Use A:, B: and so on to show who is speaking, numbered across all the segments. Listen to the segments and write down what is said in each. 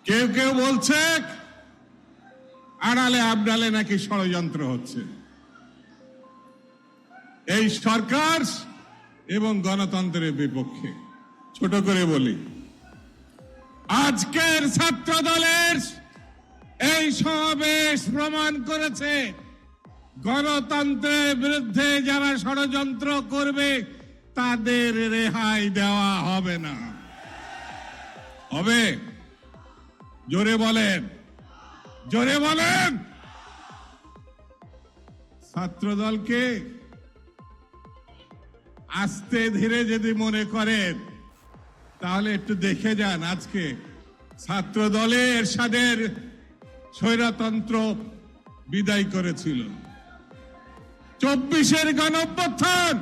A: কেউ কেউ বলছে আড়ালে আবডালে নাকি ষড়যন্ত্র হচ্ছে। এই সরকার এবং গণতন্ত্রের বিপক্ষে। ছোট করে বলি, আজকের ছাত্র দলের এই সমাবেশ প্রমাণ করেছে গণতন্ত্রের বিরুদ্ধে যারা ষড়যন্ত্র করবে তাদের রেহাই দেওয়া হবে না। হবে? জোরে বলেন, জোরে বলেন। ছাত্র দলকে আস্তে ধীরে যদি মনে করেন তাহলে একটু দেখে যান। আজকে ছাত্র দলে এরশাদের স্বৈরতন্ত্র বিদায় করেছিল। 24-এর গণঅভ্যুত্থান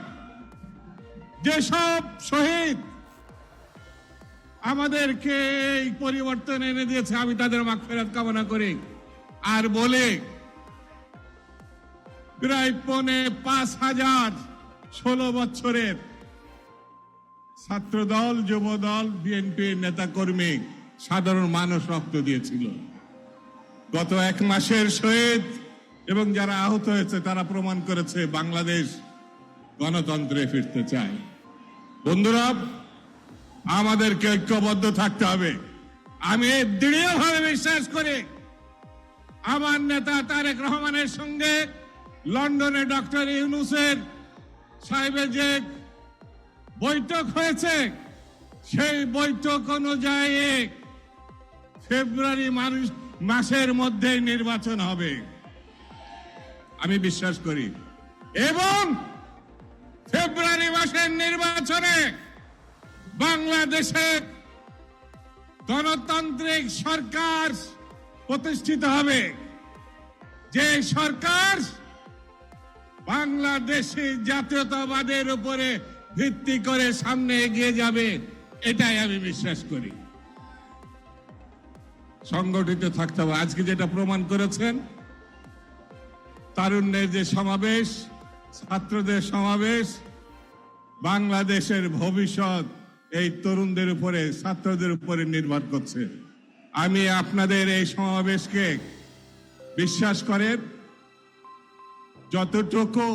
A: যেসব শহীদ আমাদেরকে এই পরিবর্তন এনে দিয়েছে, আমি তাদের মাগফিরাত কামনা করি। আর বলে প্রায় 5,500 16 বছরের ছাত্রদল, যুবদল, বিএনপির নেতাকর্মী, সাধারণ মানুষ রক্ত দিয়েছিল। গত 1 মাসের শহীদ এবং যারা আহত হয়েছে তারা প্রমাণ করেছে বাংলাদেশ গণতন্ত্রে ফিরতে চায়। বন্ধুরা, আমাদেরকে ঐক্যবদ্ধ থাকতে হবে। আমি দৃঢ়ভাবে বিশ্বাস করি আমার নেতা তারেক রহমানের সঙ্গে লন্ডনে ডক্টর ইউনূসের সাহেবের যে বৈঠক হয়েছে সেই বৈঠক অনুযায়ী ফেব্রুয়ারি মাসের মধ্যে নির্বাচন হবে আমি বিশ্বাস করি। এবং ফেব্রুয়ারি মাসের নির্বাচনে বাংলাদেশে গণতান্ত্রিক সরকার প্রতিষ্ঠিত হবে, যে সরকার বাংলাদেশি জাতীয়তাবাদের উপরে ভিত্তি করে সামনে এগিয়ে যাবে, এটাই আমি বিশ্বাস করি। সংগঠিত থাকতে হবে। আজকে যেটা প্রমাণ করেছেন, তারুণ্যের যে সমাবেশ, ছাত্রদের সমাবেশ, বাংলাদেশের ভবিষ্যৎ এই তরুণদের উপরে, ছাত্রদের উপরে নির্ভর করছে। আমি আপনাদের এই সমাবেশকে বিশ্বাস করেন, যতটুকু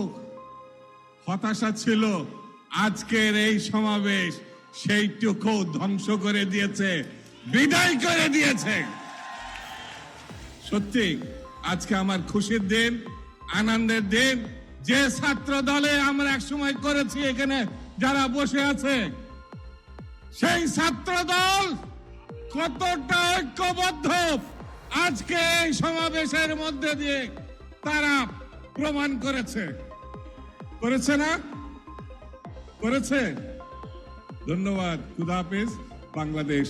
A: হতাশা ছিল আজকের এই সমাবেশ সেইটুকু ধ্বংস করে দিয়েছে, বিদায় করে দিয়েছে। সত্যি আজকে আমার খুশির দিন, আনন্দের দিন। যে ছাত্র দলে আমরা একসময় করেছি, এখানে যারা বসে আছে, সেই ছাত্র দল কতটা ঐক্যবদ্ধ আজকে এই সমাবেশের মধ্যে দিয়ে তারা প্রমাণ করেছে। করেছে না? করেছে। ধন্যবাদ। খুদা হাফেজ। বাংলাদেশ।